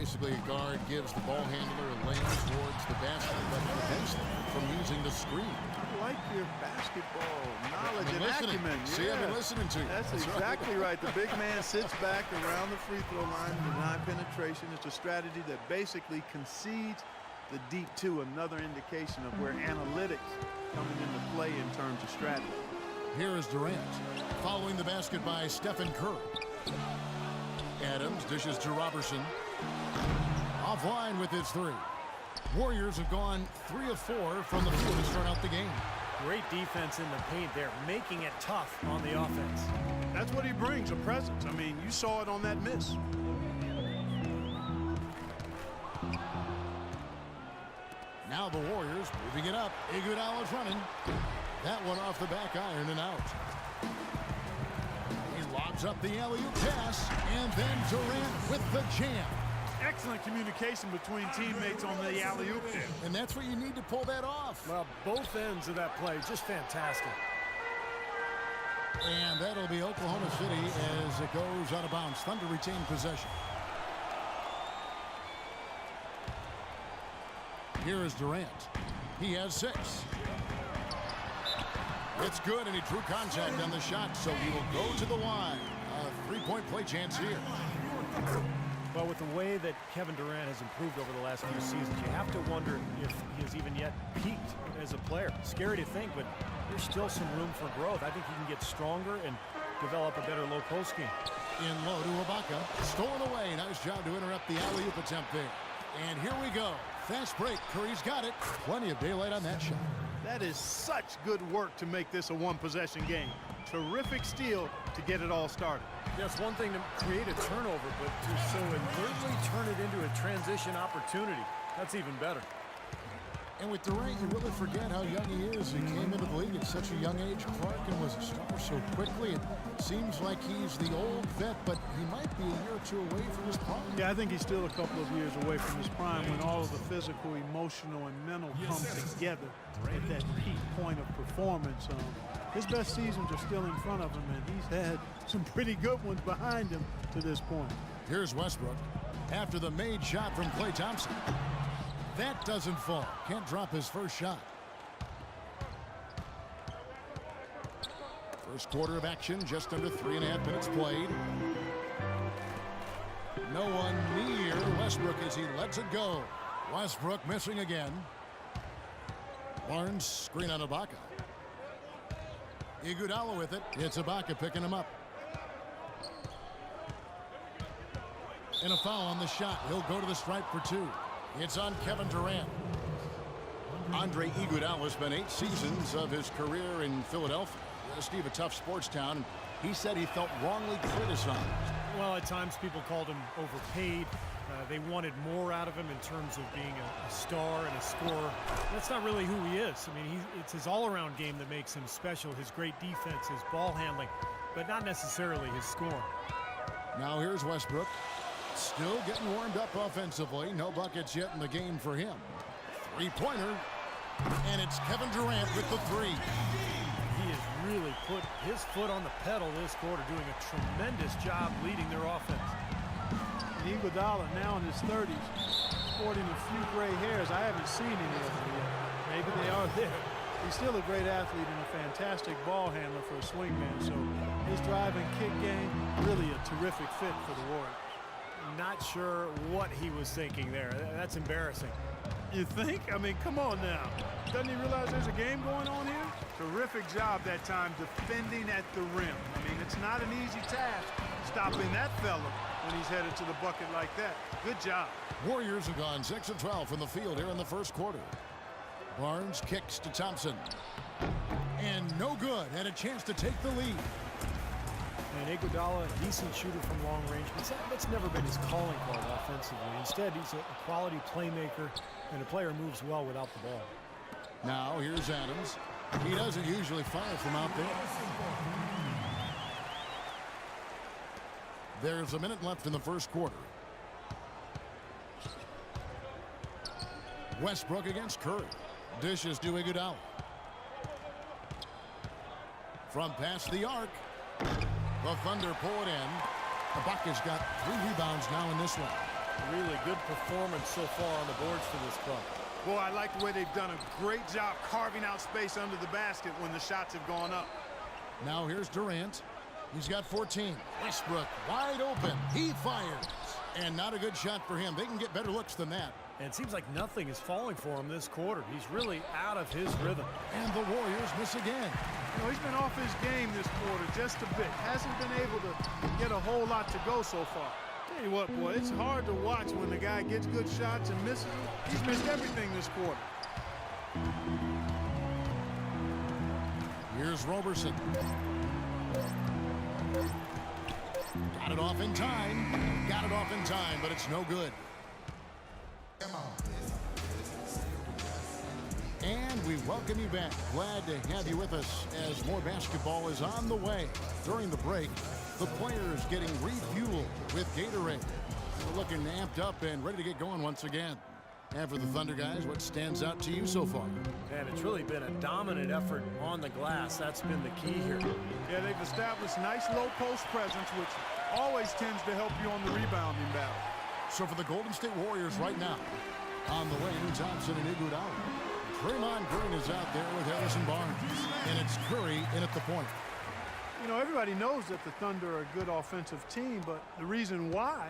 Basically, a guard gives the ball handler a lane towards the basket, but prevents them from using the screen. I like your basketball knowledge and acumen. See, I've been listening to you. That's exactly right. The big man sits back around the free throw line, deny penetration. It's a strategy that basically concedes the deep two, another indication of where analytics coming into play in terms of strategy. Here is Durant, following the basket by Stephen Curry. Adams dishes to Robertson. Offline with his three. Warriors have gone 3 of 4 from the field to start out the game. Great defense in the paint there, making it tough on the offense. That's what he brings, a presence. I mean, you saw it on that miss. Now the Warriors moving it up. Iguodala's running. That one off the back iron and out. He lobs up the alley-oop pass, and then Durant with the jam. Excellent communication between teammates on the alley-oop there. And that's what you need to pull that off. Well, both ends of that play, just fantastic. And that'll be Oklahoma City as it goes out of bounds. Thunder retain possession. Here is Durant. He has 6. It's good, and he drew contact on the shot, so he will go to the line. A 3-point play chance here. Well, with the way that Kevin Durant has improved over the last few seasons, you have to wonder if he has even yet peaked as a player. Scary to think, but there's still some room for growth. I think he can get stronger and develop a better low post game. In low to Ibaka. Stolen away. Nice job to interrupt the alley-oop attempt there. And here we go. Fast break. Curry's got it. Plenty of daylight on that shot. That is such good work to make this a one-possession game. Terrific steal to get it all started. Yeah, it's one thing to create a turnover, but to so alertly turn it into a transition opportunity, that's even better. And with Durant, you really forget how young he is. He came into the league at such a young age. Clarkin was a star so quickly. It seems like he's the old vet, but he might be a year or two away from his prime. Yeah, I think he's still a couple of years away from his prime when all of the physical, emotional, and mental come together at that peak point of performance. His best seasons are still in front of him, and he's had some pretty good ones behind him to this point. Here's Westbrook after the made shot from Klay Thompson. That doesn't fall. Can't drop his first shot. First quarter of action, just under 3.5 minutes played. No one near Westbrook as he lets it go. Westbrook missing again. Barnes screen on Ibaka. Iguodala with it. It's Ibaka picking him up. And a foul on the shot. He'll go to the stripe for 2. It's on Kevin Durant. Andre Iguodala spent 8 seasons of his career in Philadelphia. Steve, a tough sports town. He said he felt wrongly criticized. Well, at times people called him overpaid. They wanted more out of him in terms of being a star and a scorer. That's not really who he is. I mean, it's his all-around game that makes him special, his great defense, his ball handling, but not necessarily his scoring. Now here's Westbrook. Still getting warmed up offensively. No buckets yet in the game for him. Three-pointer. And it's Kevin Durant with the 3. He has really put his foot on the pedal this quarter, doing a tremendous job leading their offense. Iguodala now in his 30s, sporting a few gray hairs. I haven't seen any of them yet. Maybe they are there. He's still a great athlete and a fantastic ball handler for a swingman. So his drive and kick game, really a terrific fit for the Warriors. Not sure what he was thinking there. That's embarrassing. You think? I mean, come on now. Doesn't he realize there's a game going on here? Terrific job that time defending at the rim. I mean, it's not an easy task stopping that fella when he's headed to the bucket like that. Good job. Warriors have gone 6 of 12 from the field here in the first quarter. Barnes kicks to Thompson. And no good. Had a chance to take the lead. And Iguodala, a decent shooter from long range, but that's never been his calling card offensively. Instead, he's a quality playmaker, and a player moves well without the ball. Now, here's Adams. He doesn't usually fire from out there. There's a minute left in the first quarter. Westbrook against Curry. Dishes to Iguodala. From past the arc. The Thunder pull it in. Ibaka's got 3 rebounds now in this one. Really good performance so far on the boards for this club. Boy, I like the way they've done a great job carving out space under the basket when the shots have gone up. Now here's Durant. He's got 14. Westbrook wide open. He fires. And not a good shot for him. They can get better looks than that. And it seems like nothing is falling for him this quarter. He's really out of his rhythm. And the Warriors miss again. You know, he's been off his game this quarter just a bit. Hasn't been able to get a whole lot to go so far. Tell you what, boy, it's hard to watch when the guy gets good shots and misses them. He's missed everything this quarter. Here's Roberson. Got it off in time. Got it off in time, but it's no good. And we welcome you back. Glad to have you with us as more basketball is on the way. During the break, the players getting refueled with Gatorade. We're looking amped up and ready to get going once again. And for the Thunder guys, what stands out to you so far? And it's really been a dominant effort on the glass. That's been the key here. Yeah, they've established nice low post presence, which always tends to help you on the rebounding battle. So for the Golden State Warriors right now, on the wing, Thompson and Iguodala. Draymond Green is out there with Harrison Barnes. And it's Curry in at the point. You know, everybody knows that the Thunder are a good offensive team, but the reason why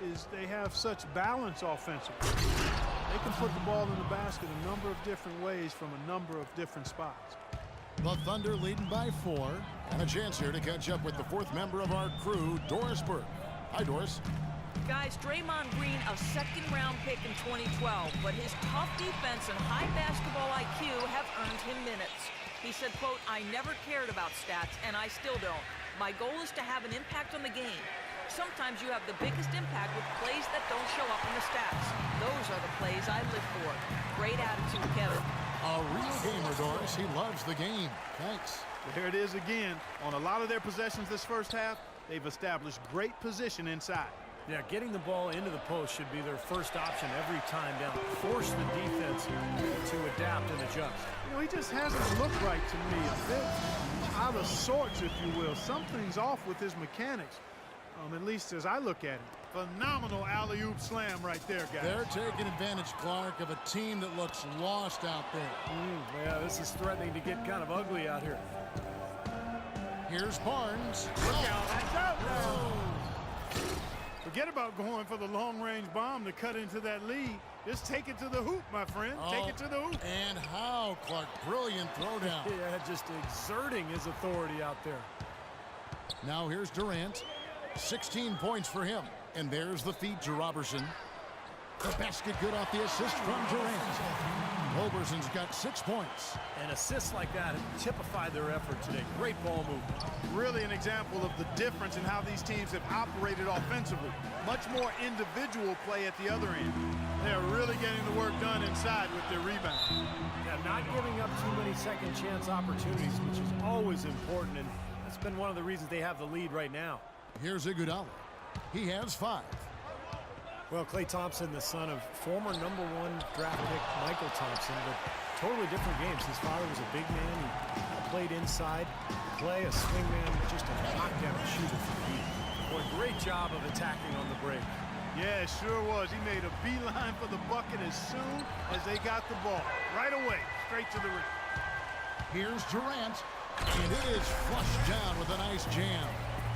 is they have such balance offensively. They can put the ball in the basket a number of different ways from a number of different spots. The Thunder leading by 4. And a chance here to catch up with the 4th member of our crew, Doris Burke. Hi, Doris. Guys, Draymond Green, a second-round pick in 2012, but his tough defense and high basketball IQ have earned him minutes. He said, quote, "I never cared about stats, and I still don't. My goal is to have an impact on the game. Sometimes you have the biggest impact with plays that don't show up in the stats. Those are the plays I live for." Great attitude, Kevin. A real gamer, Doris. He loves the game. Thanks. There it is again. On a lot of their possessions this first half, they've established great position inside. Yeah, getting the ball into the post should be their first option every time down. Force the defense to adapt and adjust. You know, he just hasn't looked right to me. A bit out of sorts, if you will. Something's off with his mechanics, at least as I look at it. Phenomenal alley-oop slam right there, guys. They're taking advantage, Clark, of a team that looks lost out there. Yeah, this is threatening to get kind of ugly out here. Here's Barnes. Look out. That's out now. Forget about going for the long-range bomb to cut into that lead. Just take it to the hoop, my friend. Take it to the hoop. And how, Clark? Brilliant throwdown. Yeah, just exerting his authority out there. Now here's Durant. 16 points for him. And there's the feed to Robertson. The basket good off the assist from Durant. Roberson's got 6 points. And assists like that have typified their effort today. Great ball movement. Really an example of the difference in how these teams have operated offensively. Much more individual play at the other end. They're really getting the work done inside with their rebound. Yeah, not giving up too many second chance opportunities, which is always important, and that's been one of the reasons they have the lead right now. Here's Iguodala. He has 5. Well, Klay Thompson, the son of former #1 draft pick Michael Thompson, but totally different games. His father was a big man. He played inside. Klay, a swingman, just a knockdown shooter for Heat. What a great job of attacking on the break. Yeah, it sure was. He made a beeline for the bucket as soon as they got the ball. Right away, straight to the rim. Here's Durant. And it is flushed down with a nice jam.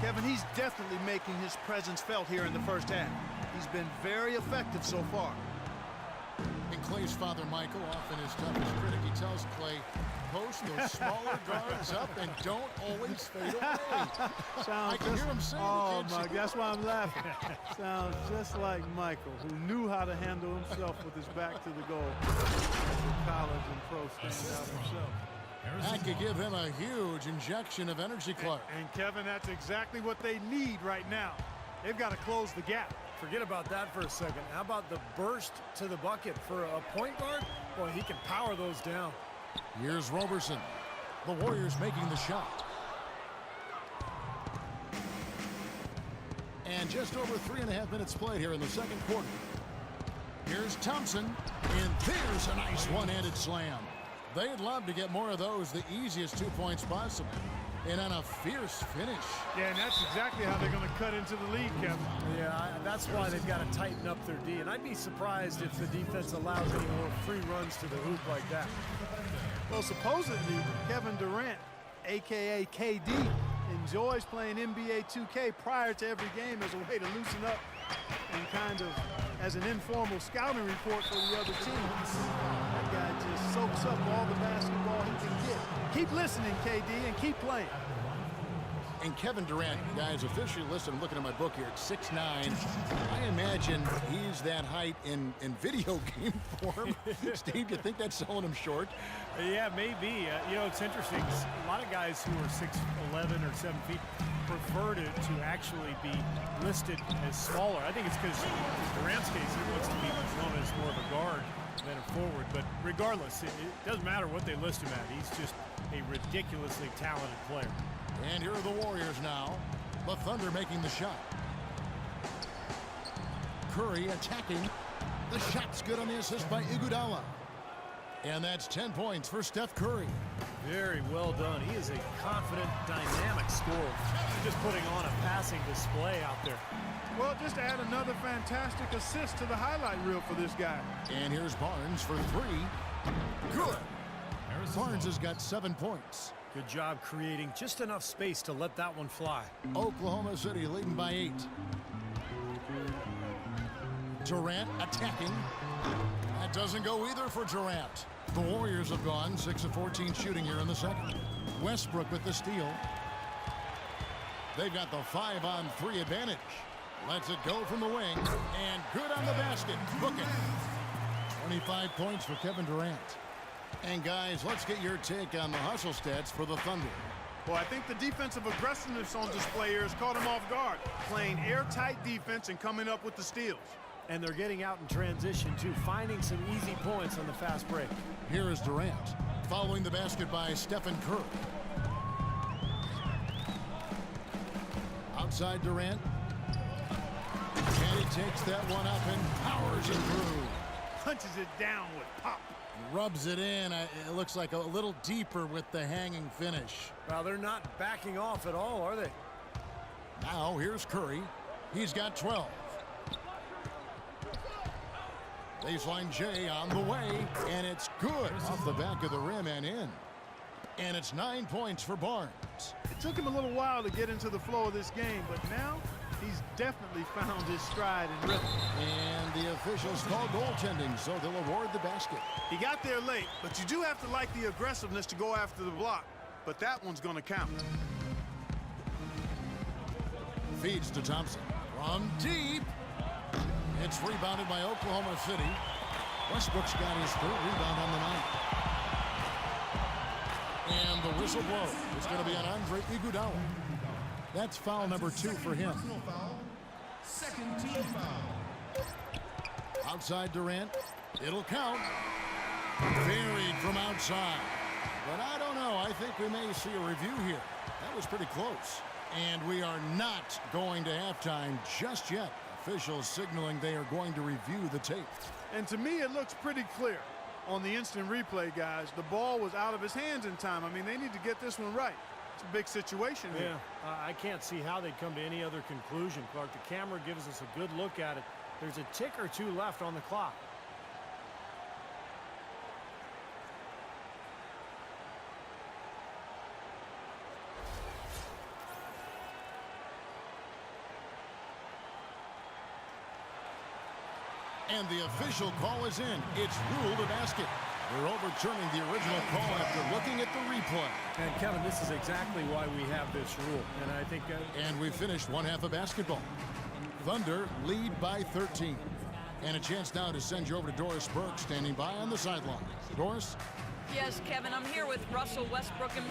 Kevin, he's definitely making his presence felt here in the first half. He's been very effective so far. And Klay's father, Michael, often his toughest critic, he tells Klay, post those smaller guards up and don't always fade away. I can hear him saying oh, my, that's why I'm laughing. Sounds just like Michael, who knew how to handle himself with his back to the goal. College and pro standout himself. That could give him a huge injection of energy, Clark. And Kevin, that's exactly what they need right now. They've got to close the gap. Forget about that for a second. How about the burst to the bucket for a point guard? Boy, he can power those down. Here's Roberson. The Warriors making the shot. And just over 3.5 minutes played here in the second quarter. Here's Thompson. And there's a nice one-handed slam. They'd love to get more of those, the easiest 2 points possible. And on a fierce finish. Yeah, and that's exactly how they're going to cut into the lead, Kevin. Yeah, that's why they've got to tighten up their D. And I'd be surprised if the defense allows any more free runs to the hoop like that. Well, supposedly, Kevin Durant, a.k.a. KD, enjoys playing NBA 2K prior to every game as a way to loosen up and kind of as an informal scouting report for the other team. That guy just soaks up all the basketball he can get. Keep listening, KD, and keep playing. And Kevin Durant, guys, officially listed, I'm looking at my book here, at 6'9". I imagine he's that height in video game form. Steve, you think that's selling him short? Yeah, maybe. You know, it's interesting. A lot of guys who are 6'11" or 7 feet prefer to actually be listed as smaller. I think it's because in Durant's case, he wants to be known as more of a guard than a forward. But regardless, it doesn't matter what they list him at. He's just a ridiculously talented player. And here are the Warriors now. The Thunder making the shot. Curry attacking. The shot's good on the assist by Iguodala. And that's 10 points for Steph Curry. Very well done. He is a confident, dynamic scorer. Just putting on a passing display out there. Well, just add another fantastic assist to the highlight reel for this guy. And here's Barnes for three. Good. Barnes has got 7 points. Good job creating just enough space to let that one fly. Oklahoma City leading by 8. Durant attacking. That doesn't go either for Durant. The Warriors have gone 6 of 14 shooting here in the second. Westbrook with the steal. They've got the 5-on-3 advantage. Lets it go from the wing. And good on the basket. Book it. 25 points for Kevin Durant. And guys, let's get your take on the hustle stats for the Thunder. Well, I think the defensive aggressiveness on display here has caught him off guard. Playing airtight defense and coming up with the steals. And they're getting out in transition, too, finding some easy points on the fast break. Here is Durant, following the basket by Stephen Curry. Outside Durant. And he takes that one up and powers it through. Punches it down with pop. Rubs it in. It looks like a little deeper with the hanging finish. Well, they're not backing off at all, are they? Now, here's Curry. He's got 12. Baseline J on the way, and it's good off the back of the rim and in. And it's 9 points for Barnes. It took him a little while to get into the flow of this game, but now he's definitely found his stride and rhythm. And the officials call goaltending, so they'll award the basket. He got there late, but you do have to like the aggressiveness to go after the block. But that one's going to count. Feeds to Thompson. From deep. It's rebounded by Oklahoma City. Westbrook's got his third rebound on the night. And the whistle blows. It's going to be on Andre Iguodala. That's foul number 2 for him. Second team foul. Outside Durant. It'll count. Buried from outside. But I don't know. I think we may see a review here. That was pretty close. And we are not going to halftime just yet. Officials signaling they are going to review the tape. And to me, it looks pretty clear. On the instant replay, guys, the ball was out of his hands in time. I mean, they need to get this one right. It's a big situation here. Yeah, I can't see how they'd come to any other conclusion, Clark. The camera gives us a good look at it. There's a tick or two left on the clock. And the official call is in. It's ruled a basket. They're overturning the original call after looking at the replay. And Kevin, this is exactly why we have this rule. And I think... And we finished one half of basketball. Thunder lead by 13. And a chance now to send you over to Doris Burke, standing by on the sideline. Doris? Yes, Kevin, I'm here with Russell Westbrook. And